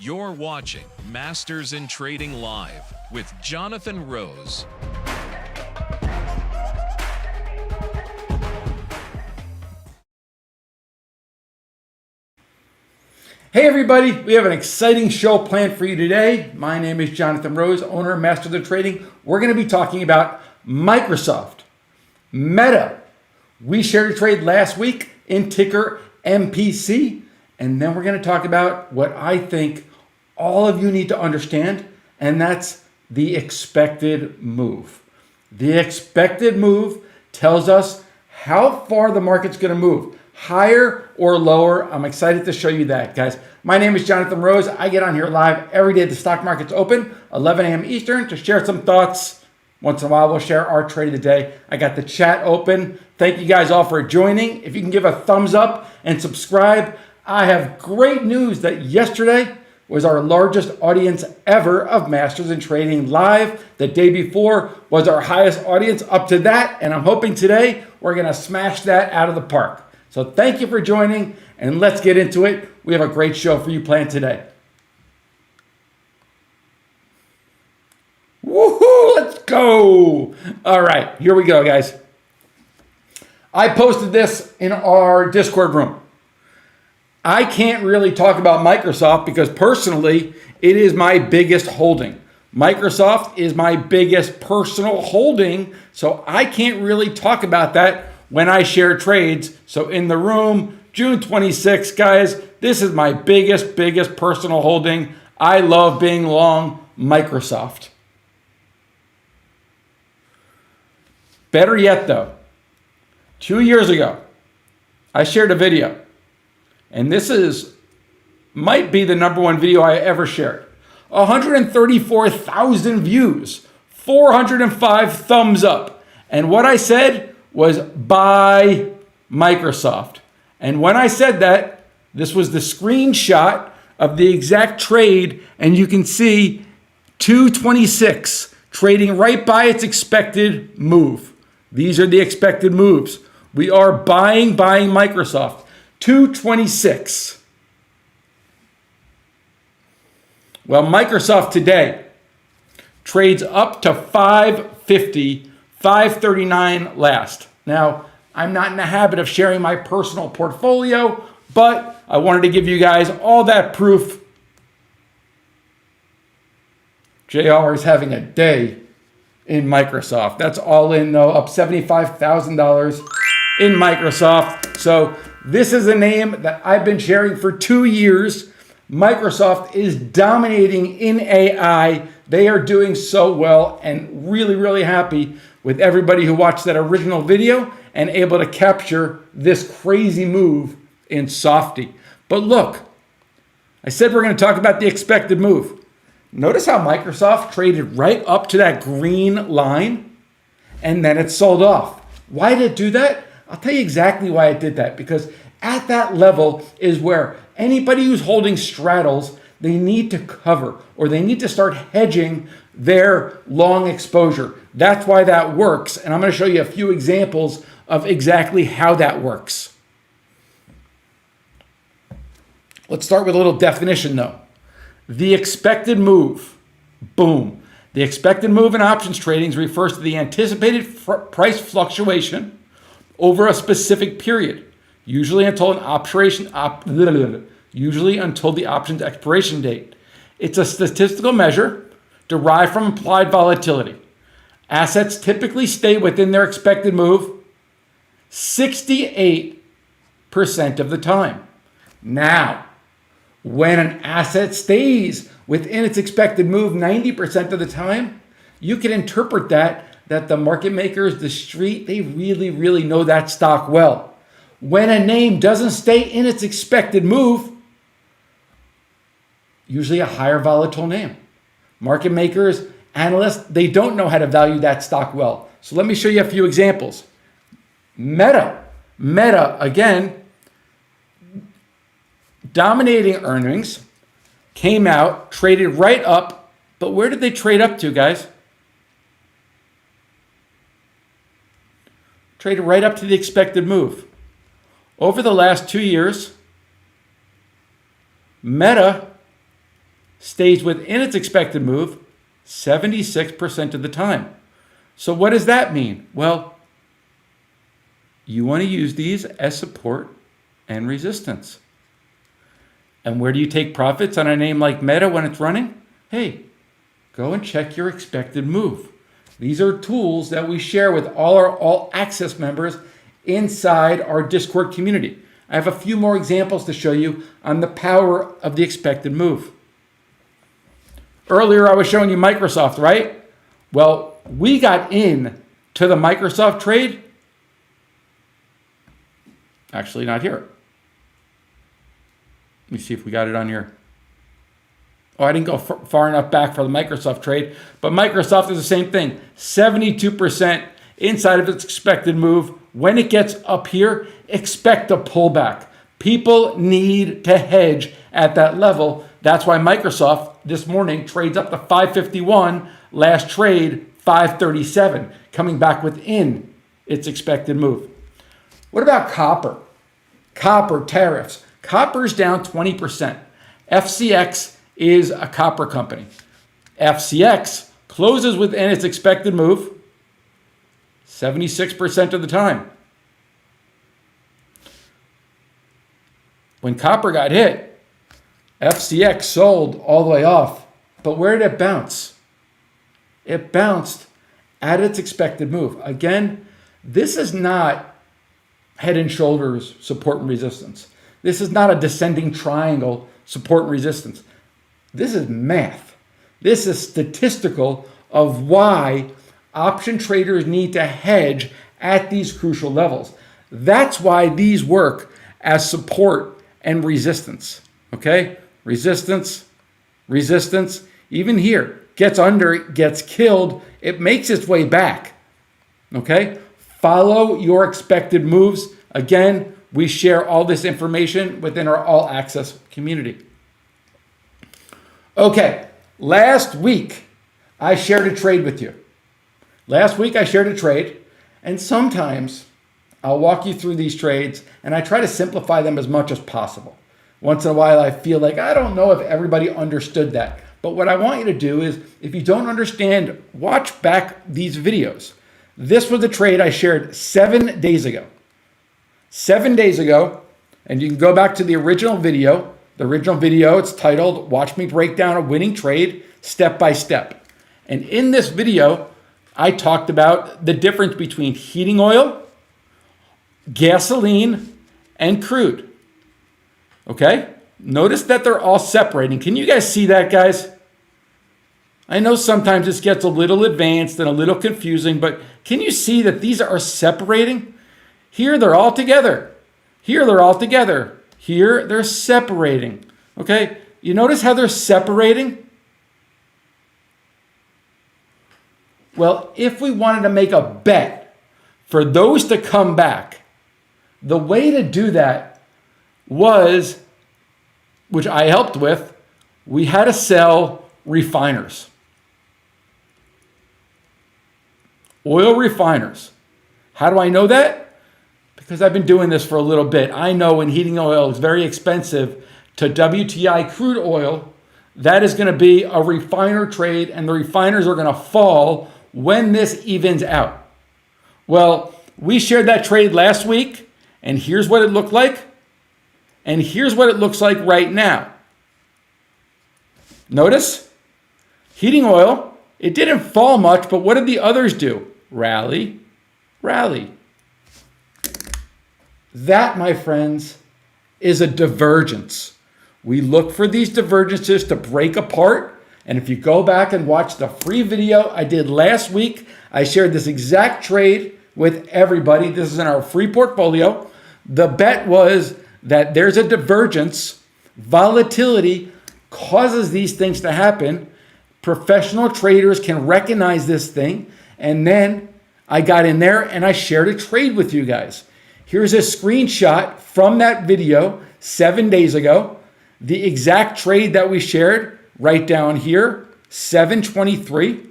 You're watching Masters in Trading Live with Jonathan Rose. Hey everybody, we have an exciting show planned for you today. My name is Jonathan Rose, owner and master of trading. We're going to be talking about Microsoft, Meta. We shared a trade last week in ticker MPC, and then we're going to talk about what I think all of you need to understand, and that's the expected move. The expected move tells us how far the market's going to move. Higher or lower. I'm excited to show you that, guys. My name is Jonathan Rose. I get on here live every day the stock market's open, 11 a.m. Eastern, to share some thoughts. Once in a while, we'll share our trade of the day. I got the chat open. Thank you guys all for joining. If you can give a thumbs up and subscribe. I have great news that yesterday was our largest audience ever of Masters in Trading Live. The day before was our highest audience up to that, and I'm hoping today we're going to smash that out of the park. So thank you for joining, and let's get into it. We have a great show for you planned today. Woohoo! Let's go! All right, here we go, guys. I posted this in our Discord room. I can't really talk about Microsoft because personally, it is my biggest holding. Microsoft is my biggest personal holding, so I can't really talk about that when I share trades. So in the room, June 26th, guys, this is my biggest personal holding. I love being long Microsoft. Better yet though, 2 years ago, I shared a video, and this might be the #1 video I ever shared. 134,000 views, 405 thumbs up. And what I said was buy Microsoft. And when I said that, this was the screenshot of the exact trade, and you can see 226 trading right by its expected move. These are the expected moves. We are buying Microsoft. 226. Well, Microsoft today trades up to 550, 539 last. Now, I'm not in the habit of sharing my personal portfolio, but I wanted to give you guys all that proof. JR is having a day in Microsoft. That's all in though, up $75,000 in Microsoft. So this is a name that I've been sharing for 2 years. Microsoft is dominating in AI. They are doing so well, and really happy with everybody who watched that original video and able to capture this crazy move in Softy. But look, I said we're going to talk about the expected move. Notice how Microsoft traded right up to that green line, and then it sold off. Why did it do that? I'll tell you exactly why it did that, because at that level is where anybody who's holding straddles, they need to cover, or they need to start hedging their long exposure. That's why that works. And I'm going to show you a few examples of exactly how that works. Let's start with a little definition though. The expected move, boom. The expected move in options trading refers to the anticipated price fluctuation over a specific period, usually until the option's expiration date. It's a statistical measure derived from implied volatility. Assets typically stay within their expected move 68% of the time. Now, when an asset stays within its expected move 90% of the time, you can interpret that the market makers, the street, they really know that stock well. When a name doesn't stay in its expected move, usually a higher volatile name. Market makers, analysts, they don't know how to value that stock well. So let me show you a few examples. Meta, again, dominating earnings, came out, traded right up, but where did they trade up to, guys? Traded right up to the expected move. Over the last 2 years, Meta stays within its expected move 76% of the time. So what does that mean? Well, you want to use these as support and resistance. And where do you take profits on a name like Meta when it's running? Hey, go and check your expected move. These are tools that we share with all our all access members inside our Discord community. I have a few more examples to show you on the power of the expected move. Earlier, I was showing you Microsoft, right? Well, we got in to the Microsoft trade. Actually, not here. Let me see if we got it on here. Oh, I didn't go far enough back for the Microsoft trade, but Microsoft is the same thing. 72% inside of its expected move. When it gets up here, expect a pullback. People need to hedge at that level. That's why Microsoft this morning trades up to 551, last trade 537, coming back within its expected move. What about copper? Copper tariffs. Copper's down 20%. FCX is a copper company. FCX closes within its expected move 76% of the time. When copper got hit, FCX sold all the way off. But where did it bounce? It bounced at its expected move. Again, this is not head and shoulders support and resistance. This is not a descending triangle support and resistance. This is math. This is statistical of why option traders need to hedge at these crucial levels. That's why these work as support and resistance. Okay? Resistance, resistance. Even here, gets under, gets killed. It makes its way back. Okay? Follow your expected moves. Again, we share all this information within our all access community. Okay, last week I shared a trade with you. Last week I shared a trade, and sometimes I'll walk you through these trades and I try to simplify them as much as possible. Once in a while I feel like I don't know if everybody understood that. But what I want you to do is, if you don't understand, watch back these videos. This was a trade I shared 7 days ago. 7 days ago, and you can go back to the original video. The original video, it's titled, Watch Me Break Down a Winning Trade Step by Step. And in this video, I talked about the difference between heating oil, gasoline, and crude. Okay? Notice that they're all separating. Can you guys see that, guys? I know sometimes this gets a little advanced and a little confusing, but can you see that these are separating? Here, they're all together. Here, they're all together. Here, they're separating. Okay? You notice how they're separating? Well, if we wanted to make a bet for those to come back, the way to do that was, which I helped with, we had to sell refiners. Oil refiners. How do I know that? Because I've been doing this for a little bit. I know when heating oil is very expensive to WTI crude oil, that is going to be a refiner trade, and the refiners are going to fall when this evens out. Well, we shared that trade last week, and here's what it looked like, and here's what it looks like right now. Notice, heating oil, it didn't fall much, but what did the others do? Rally, rally. That, my friends, is a divergence. We look for these divergences to break apart. And if you go back and watch the free video I did last week, I shared this exact trade with everybody. This is in our free portfolio. The bet was that there's a divergence. Volatility causes these things to happen. Professional traders can recognize this thing. And then I got in there and I shared a trade with you guys. Here's a screenshot from that video 7 days ago. The exact trade that we shared right down here, 723.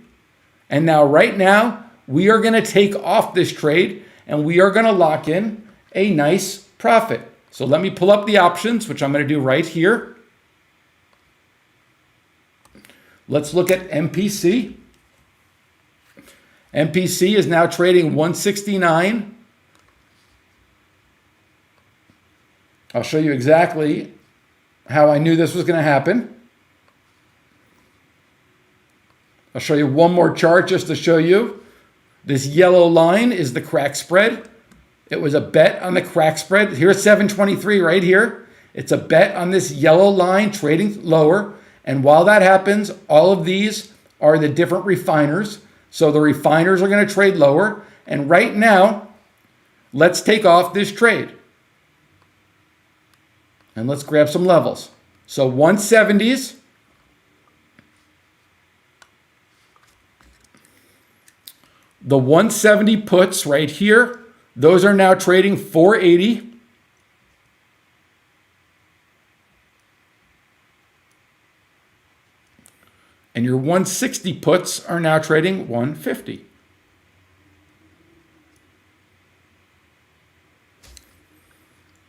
And now right now, we are going to take off this trade and we are going to lock in a nice profit. So let me pull up the options, which I'm going to do right here. Let's look at MPC. MPC is now trading 169. I'll show you exactly how I knew this was going to happen. I'll show you one more chart just to show you. This yellow line is the crack spread. It was a bet on the crack spread. Here's 723 right here. It's a bet on this yellow line trading lower. And while that happens, all of these are the different refiners. So the refiners are going to trade lower. And right now, let's take off this trade. And let's grab some levels. So 170s. The 170 puts right here, those are now trading 480. And your 160 puts are now trading 150.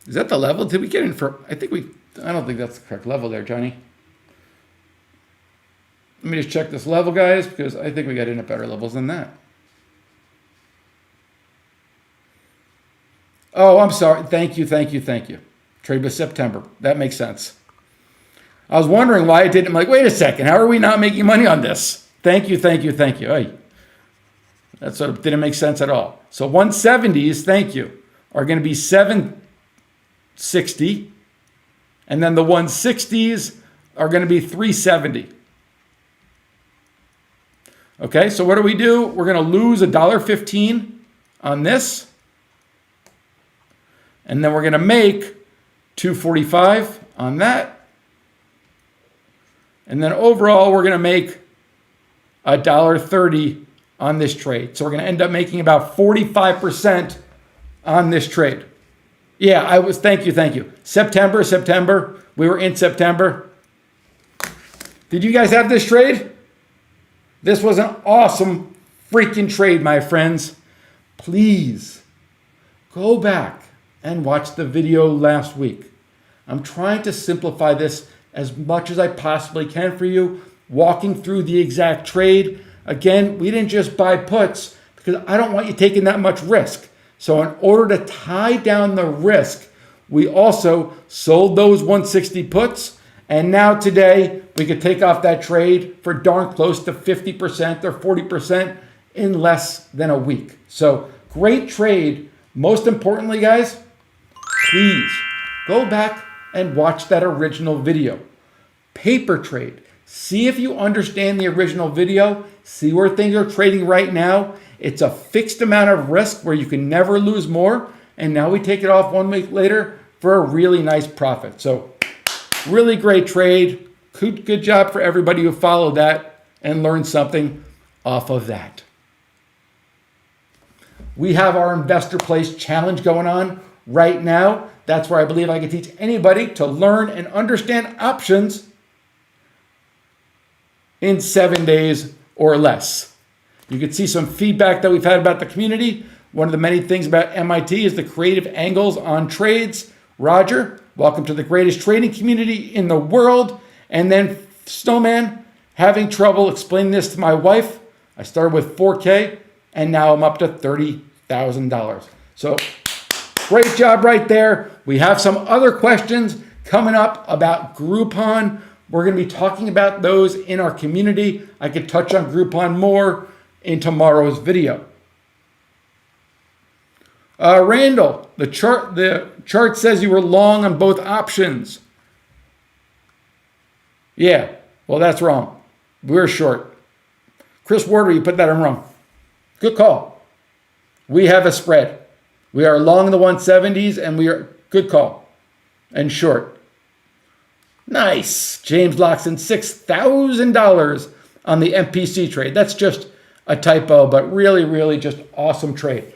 Is that the level? Did we get in for, I don't think that's the correct level there, Johnny. Let me just check this level, guys, because I think we got in at better levels than that. Oh, I'm sorry. Thank you. Trade with September. That makes sense. I was wondering why I didn't. I'm like, wait a second. How are we not making money on this? Thank you. Hey, that sort of didn't make sense at all. So 170s, thank you, are going to be 760. And then the 160s are going to be 370. Okay, so what do? We're going to lose $1.15 on this. And then we're going to make $2.45 on that. And then overall, we're going to make $1.30 on this trade. So we're going to end up making about 45% on this trade. Yeah, thank you. September. We were in September. Did you guys have this trade? This was an awesome freaking trade, my friends. Please go back and watch the video last week. I'm trying to simplify this as much as I possibly can for you, walking through the exact trade. Again, we didn't just buy puts because I don't want you taking that much risk. So in order to tie down the risk, we also sold those 160 puts. And now today, we could take off that trade for darn close to 50% or 40% in less than a week. So great trade. Most importantly, guys, please go back and watch that original video. Paper trade. See if you understand the original video. See where things are trading right now. It's a fixed amount of risk where you can never lose more. And now we take it off 1 week later for a really nice profit. So really great trade. Good job for everybody who followed that and learned something off of that. We have our Investor Place Challenge going on right now. That's where I believe I can teach anybody to learn and understand options in 7 days or less. You can see some feedback that we've had about the community. One of the many things about MIT is the creative angles on trades. Roger, welcome to the greatest trading community in the world. And then Snowman, having trouble explaining this to my wife. I started with 4K and now I'm up to $30,000. So great job right there. We have some other questions coming up about Groupon. We're going to be talking about those in our community. I could touch on Groupon more in tomorrow's video. Randall, the chart says you were long on both options. Yeah, well, that's wrong. We're short. Chris Warder, you put that in wrong. Good call. We have a spread. We are long in the 170s and we are good call and short. Nice. James locks in $6,000 on the MPC trade. That's just a typo, but really, really just awesome trade.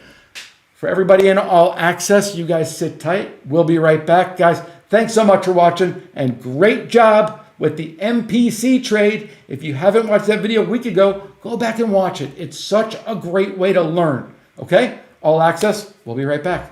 For everybody in All Access, you guys sit tight. We'll be right back. Guys, thanks so much for watching and great job with the MPC trade. If you haven't watched that video a week ago, go back and watch it. It's such a great way to learn. Okay? All Access, we'll be right back.